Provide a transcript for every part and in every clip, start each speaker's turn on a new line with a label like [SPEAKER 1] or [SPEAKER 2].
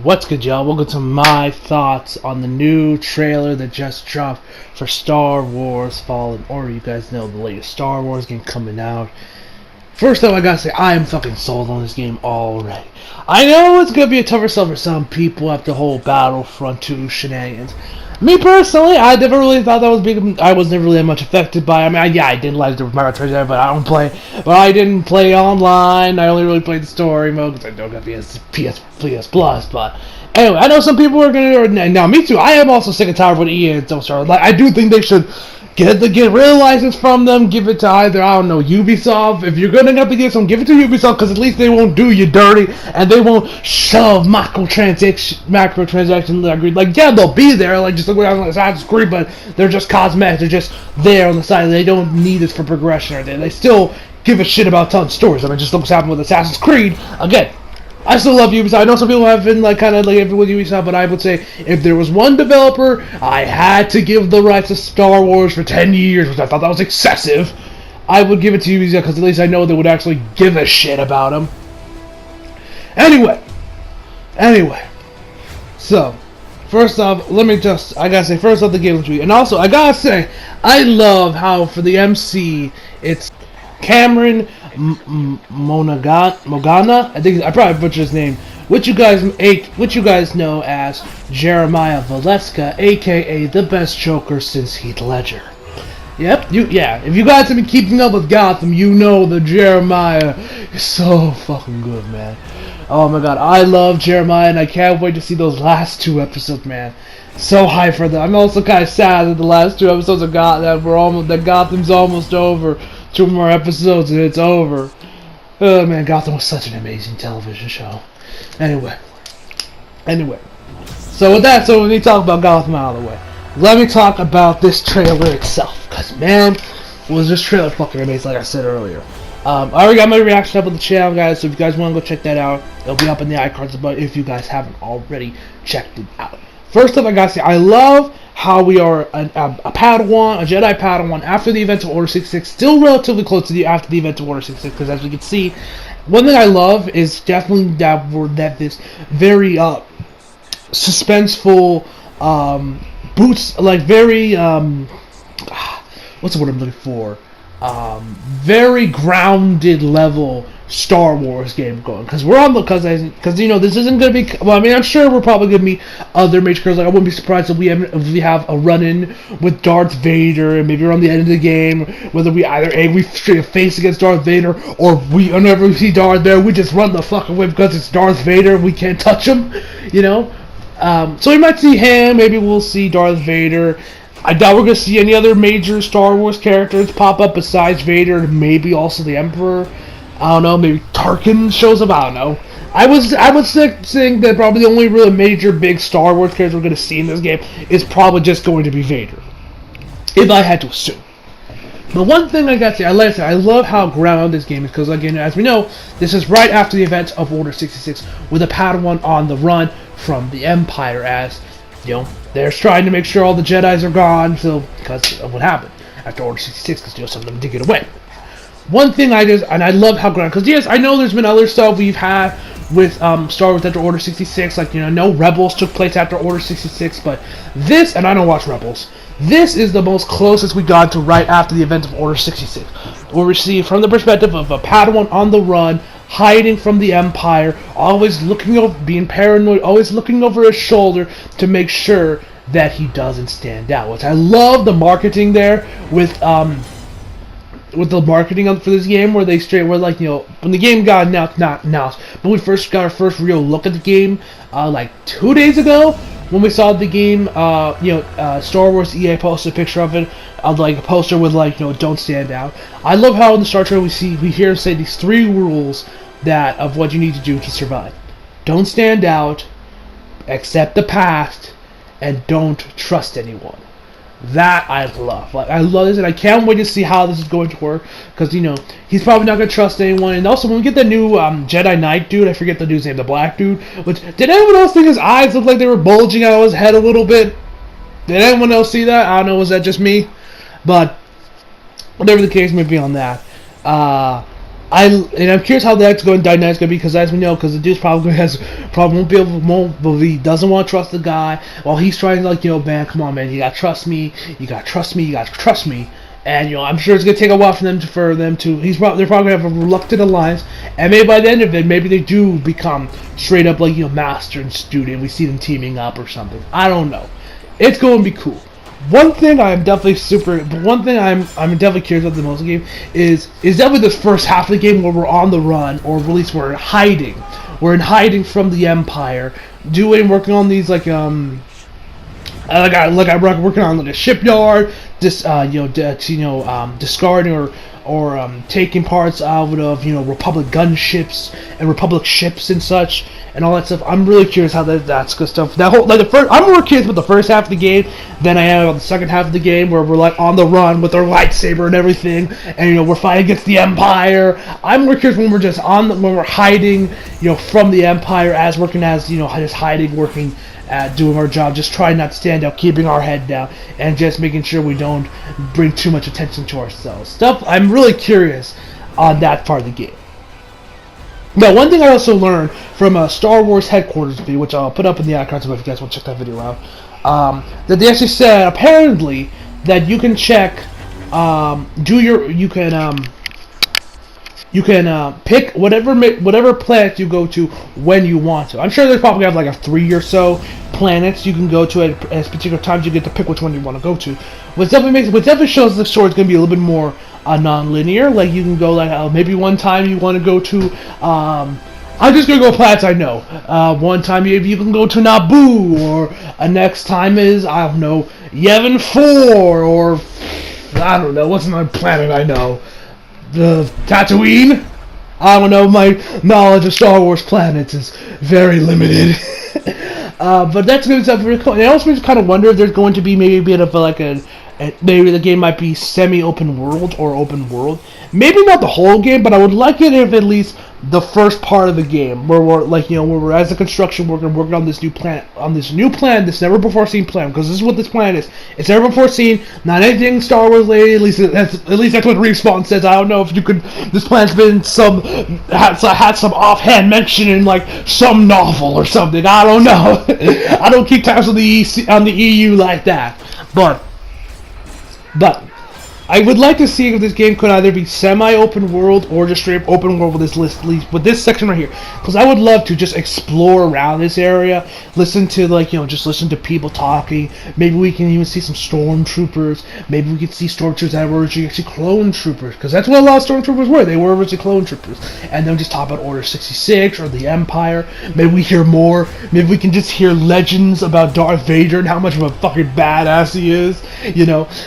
[SPEAKER 1] What's good, y'all? Welcome to my thoughts on the new trailer that just dropped for Star Wars Fallen Order. You guys know the latest Star Wars game coming out. First up, I gotta say, I am fucking sold on this game already. I know it's gonna be a tougher sell for some people after the whole Battlefront 2 shenanigans. Me personally, I never really thought that was big. I was never really that much affected by it. I mean, I did like the microtransactions, but I don't play. But I didn't play online. I only really played the story mode because I don't got PS Plus. But anyway, I know some people are gonna. Now, me too. I am also sick and tired of what EA and don't start. Like, I do think they should get real license from them. Give it to either, I don't know, Ubisoft. If you're gonna have to get some, give it to Ubisoft, because at least they won't do you dirty and they won't shove microtransactions. Like, yeah, they'll be there, like just like on Assassin's Creed, but they're just cosmetic. They're just there on the side. They don't need this for progression or anything. They still give a shit about telling stories. I mean, just look what's happened with Assassin's Creed. Again, I still love Ubisoft. I know some people have been like kind of like with Ubisoft, but I would say if there was one developer I had to give the rights to Star Wars for 10 years, which I thought that was excessive, I would give it to Ubisoft because at least I know they would actually give a shit about them. Anyway, so first off, I gotta say, first off, the game tree, and also I gotta say, I love how for the MC it's Cameron Mogana, I think I probably butchered his name, which you guys know as Jeremiah Valeska, aka the best Joker since Heath Ledger. Yep, if you guys have been keeping up with Gotham, you know that Jeremiah is so fucking good, man. Oh my god, I love Jeremiah, and I can't wait to see those last two episodes, man. So hyped for them. I'm also kind of sad that the last two episodes of that Gotham's almost over. 2 more episodes and it's over. Oh man, Gotham was such an amazing television show. Anyway. So with that, when we talk about Gotham out of the way, let me talk about this trailer itself. Cause man, was this trailer fucking amazing, like I said earlier. I already got my reaction up on the channel, guys, so if you guys want to go check that out, it'll be up in the iCards above if you guys haven't already checked it out. First up, I gotta say, I love how we are a Padawan, a Jedi Padawan, after the events of Order 66, still relatively close to after the events of Order 66, because as we can see, one thing I love is definitely that this very suspenseful, what's the word I'm looking for? Very grounded level Star Wars game going, because you know this isn't gonna be. Well, I mean, I'm sure we're probably gonna meet other major characters. Like, I wouldn't be surprised if we have a run-in with Darth Vader, and maybe around the end of the game, whether we straight face against Darth Vader, or whenever we see Darth Vader, we just run the fuck away because it's Darth Vader. We can't touch him, you know. So we might see him. Maybe we'll see Darth Vader. I doubt we're gonna see any other major Star Wars characters pop up besides Vader, and maybe also the Emperor. I don't know, maybe Tarkin shows up, I don't know. I would think that probably the only really major big Star Wars character we're going to see in this game is probably just going to be Vader. If I had to assume. But one thing I got to say, I love how grounded this game is, because again, as we know, this is right after the events of Order 66, with a Padawan on the run from the Empire, as, you know, they're trying to make sure all the Jedis are gone, because of what happened after Order 66, because, you know, some of them did get away. One thing I love how grounded, because yes, I know there's been other stuff we've had with Star Wars after Order 66, like, you know, no Rebels took place after Order 66, but this, and I don't watch Rebels, this is the most closest we got to right after the event of Order 66, where we see from the perspective of a Padawan on the run, hiding from the Empire, always looking over, being paranoid, always looking over his shoulder to make sure that he doesn't stand out, which I love the marketing there with the marketing for this game, where like, you know, when the game got announced, when we first got our first real look at the game, like 2 days ago, when we saw the game, Star Wars EA posted a picture of it, like a poster with, like, you know, don't stand out. I love how in the Star Trek we hear say these 3 rules of what you need to do to survive. Don't stand out, accept the past, and don't trust anyone. That I love. Like, I love this, and I can't wait to see how this is going to work. Because, you know, he's probably not going to trust anyone. And also, when we get the new Jedi Knight dude, I forget the dude's name, the black dude. Did anyone else think his eyes looked like they were bulging out of his head a little bit? Did anyone else see that? I don't know, was that just me? But whatever the case may be on that. I'm curious how that's going. Dynamic's going to be because, as we know, because the dude's probably doesn't want to trust the guy while he's trying to, like, man, come on, man, you gotta trust me, you gotta trust me, you gotta trust me. And I'm sure it's gonna take a while for them to. They're probably gonna have a reluctant alliance, and maybe by the end of it, maybe they do become straight up like master and student. We see them teaming up or something. I don't know. It's going to be cool. One thing I'm definitely curious about the most of the game is definitely this first half of the game where we're on the run, or at least we're hiding. We're in hiding from the Empire, working on these working on like a shipyard, discarding or taking parts out of Republic gunships and Republic ships and such and all that stuff. I'm really curious how that's good stuff. I'm more curious about the first half of the game than I am about the second half of the game, where we're like on the run with our lightsaber and everything, and we're fighting against the Empire. I'm more curious when we're hiding, from the Empire, as working as just hiding, working at doing our job, just trying not to stand out, keeping our head down, and just making sure we don't bring too much attention to ourselves. I'm really curious on that part of the game. Now, one thing I also learned from a Star Wars headquarters video, which I'll put up in the icons if you guys want to check that video out, that they actually said apparently that you can check, you can pick whatever planet you go to when you want to. I'm sure they probably have like a 3 or so planets you can go to at particular times. You get to pick which one you want to go to. What definitely shows the story is going to be a little bit more non-linear. Like you can go maybe one time you want to go to. I'm just gonna go planets I know. One time maybe you can go to Naboo, or next time is I don't know Yavin 4, or I don't know what's another planet I know. The Tatooine? I don't know, my knowledge of Star Wars planets is very limited. But that's good stuff. Really cool. And it also makes me kind of wonder if there's going to be maybe a bit of maybe the game might be semi-open world or open world. Maybe not the whole game, but I would like it if at least the first part of the game, where we're where we're as a construction worker working on this new planet, this never before seen planet, because this is what this planet is. It's never before seen, not anything Star Wars related. At least that's what Respawn says. I don't know if you could. This planet's been had some offhand mention in like some novel or something. I don't know. I don't keep tabs on the EU like that, but I would like to see if this game could either be semi-open world or just straight up open world with this section right here. Because I would love to just explore around this area, listen to just listen to people talking. Maybe we can even see some stormtroopers. Maybe we can see stormtroopers that were actually clone troopers, because that's what a lot of stormtroopers were. They were originally clone troopers. And then just talk about Order 66 or the Empire. Maybe we hear more. Maybe we can just hear legends about Darth Vader and how much of a fucking badass he is.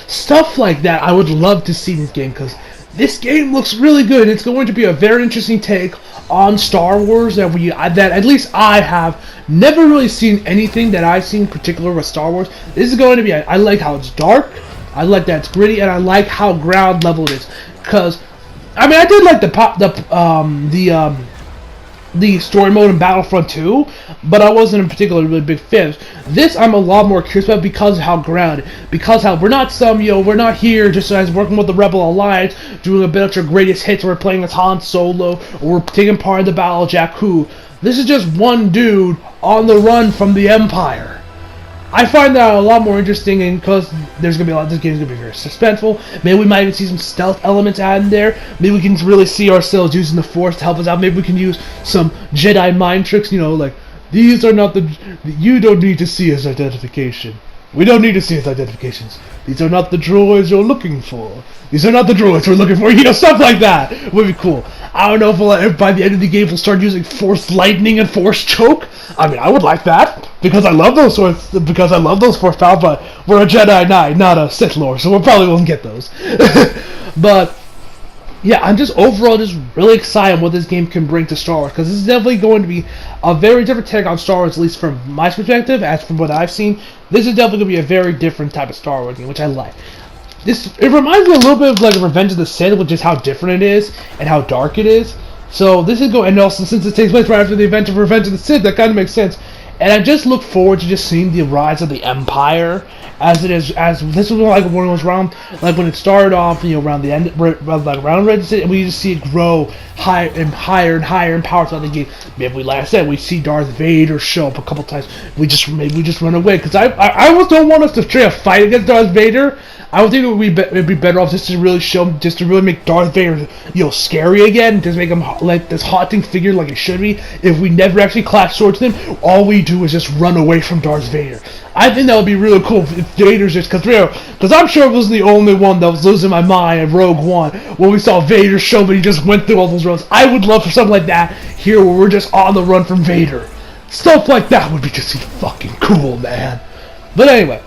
[SPEAKER 1] Stuff like that. I would love to see this game, because this game looks really good. It's going to be a very interesting take on Star Wars that at least I have never really seen anything that I've seen particular with Star Wars. This is going to be. I like how it's dark. I like that it's gritty, and I like how ground level it is. Because I did like the story mode in Battlefront 2, but I wasn't a particularly really big fan. This I'm a lot more curious about because of how grounded, because how we're not here just as working with the Rebel Alliance, doing a bit of your greatest hits, we're playing as Han Solo, or we're taking part in the Battle of Jakku. This is just one dude on the run from the Empire. I find that a lot more interesting, and because there's gonna be this game's gonna be very suspenseful. Maybe we might even see some stealth elements added in there. Maybe we can really see ourselves using the Force to help us out. Maybe we can use some Jedi mind tricks. Like these are not you don't need to see his identification. We don't need to see his identifications. These are not the droids you're looking for. These are not the droids we're looking for. Stuff like that would be cool. I don't know if by the end of the game we'll start using Force Lightning and Force Choke. I would like that, because I love those Force powers, but we're a Jedi Knight, not a Sith Lord, so we probably won't get those. But yeah, I'm just overall just really excited what this game can bring to Star Wars, because this is definitely going to be a very different take on Star Wars, at least from my perspective. As from what I've seen, this is definitely going to be a very different type of Star Wars game, which I like. It reminds me a little bit of like Revenge of the Sith, which is how different it is and how dark it is. So this is and also since it takes place right after the event of Revenge of the Sith, that kind of makes sense. and I just look forward to just seeing the rise of the Empire as it is. As this was like when it was around, like when it started off, around the end, like around Red City, and we just see it grow higher and higher and higher in power throughout the game. Maybe like I said, we see Darth Vader show up a couple times. We just run away because I almost don't want us to try to fight against Darth Vader. I would think it'd be better off just to really show him, just to really make Darth Vader, scary again, just make him like this haunting figure like it should be. If we never actually clash swords with him, all we do is just run away from Darth Vader. I think that would be really cool if Vader's just, because I'm sure I wasn't the only one that was losing my mind at Rogue One when we saw Vader show, but he just went through all those roads. I would love for something like that here, where we're just on the run from Vader. Stuff like that would be just fucking cool, man. But anyway,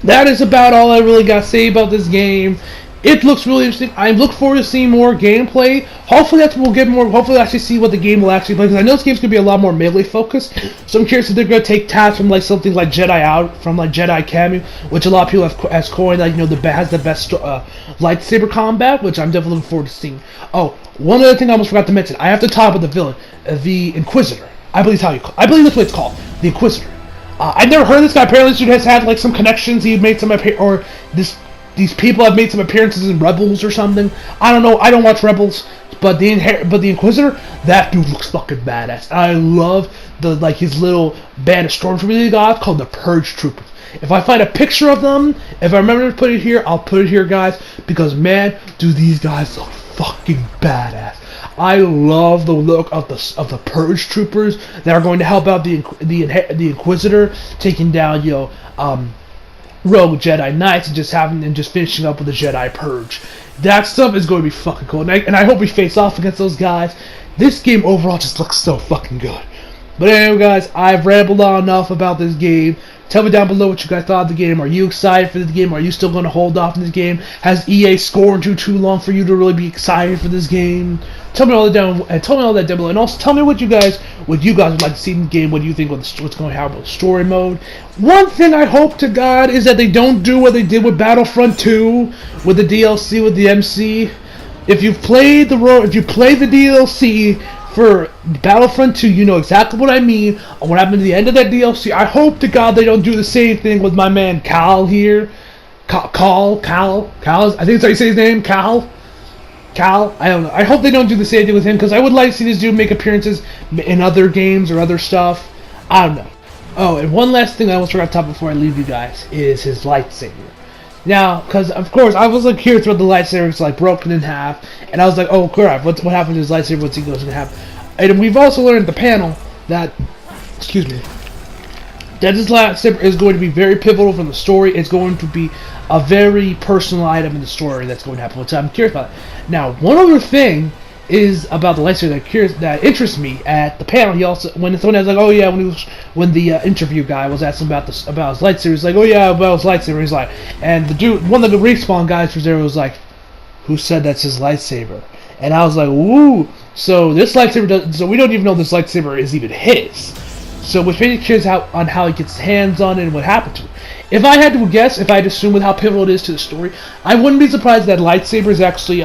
[SPEAKER 1] that is about all I really got to say about this game. It looks really interesting. I look forward to seeing more gameplay. Hopefully we'll get more. Hopefully we'll actually see what the game will actually play. Because I know this game's going to be a lot more melee focused. So I'm curious if they're going to take tasks from like something like Jedi Academy, which a lot of people have coined, like, has the best lightsaber combat, which I'm definitely looking forward to seeing. Oh, one other thing I almost forgot to mention. I have to talk about the villain, the Inquisitor. I believe that's what it's called, the Inquisitor. I've never heard of this guy. Apparently, this dude has had like some connections. He made some these people have made some appearances in Rebels or something. I don't know. I don't watch Rebels, but the Inquisitor, that dude looks fucking badass. I love his little band of stormtroopers he got called the Purge Troopers. If I find a picture of them, if I remember to put it here, I'll put it here, guys. Because man, dude, these guys look fucking badass. I love the look of the Purge Troopers that are going to help out the Inquisitor, taking down rogue Jedi Knights and just finishing up with the Jedi Purge. That stuff is going to be fucking cool, and I hope we face off against those guys. This game overall just looks so fucking good. But anyway, guys, I've rambled on enough about this game. Tell me down below what you guys thought of the game. Are you excited for the game? Are you still going to hold off on this game? Has EA scored too long for you to really be excited for this game? Tell me all that down below, and also tell me what you guys would like to see in the game. What do you think what's going to happen with story mode? One thing I hope to God is that they don't do what they did with Battlefront 2 with the DLC with the MC. If you played the DLC for Battlefront 2, you know exactly what I mean. And what happened to the end of that DLC. I hope to God they don't do the same thing with my man Cal here. Cal. I think that's how you say his name. Cal. I don't know. I hope they don't do the same thing with him, because I would like to see this dude make appearances in other games or other stuff. I don't know. Oh, and one last thing I almost forgot to talk before I leave you guys is his lightsaber. Now, because of course I was curious about the lightsaber. It's like broken in half, and I was like, oh crap, what happened to his lightsaber? What's he going to have? And we've also learned at the panel that, that his lightsaber is going to be very pivotal from the story. It's going to be a very personal item in the story that's going to happen. Which I'm curious about. Now, one other thing is about the lightsaber that interests me at the panel. He also, when someone was like, oh yeah, when the interview guy was asking about his lightsaber, he's like, oh yeah, about his lightsaber. He's like, and the dude, one of the Respawn guys was there, was like, who said that's his lightsaber? And I was like, woo. So this lightsaber so we don't even know this lightsaber is even his. So which makes me curious on how he gets his hands on it and what happened to it. If I had to guess, if I had to assume with how pivotal it is to the story, I wouldn't be surprised that lightsaber is actually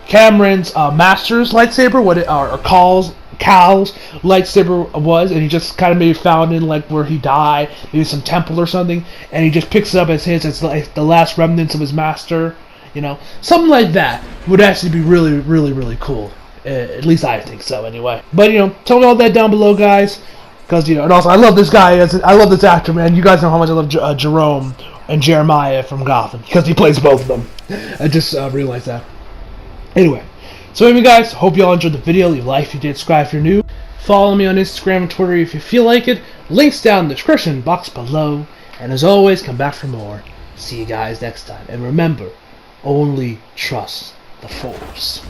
[SPEAKER 1] Cameron's master's lightsaber, or Cal's lightsaber was, and he just kind of maybe found in like where he died, maybe some temple or something, and he just picks it up as his. It's like the last remnants of his master, something like that would actually be really, really, really cool. At least I think so, anyway. But tell me all that down below, guys, because and also I love this guy. I love this actor, man. You guys know how much I love Jerome and Jeremiah from Gotham, because he plays both of them. I just realized that. Anyway, so anyway, guys, hope you all enjoyed the video. Leave a like if you did, subscribe if you're new. Follow me on Instagram and Twitter if you feel like it. Links down in the description box below. And as always, come back for more. See you guys next time. And remember, only trust the Force.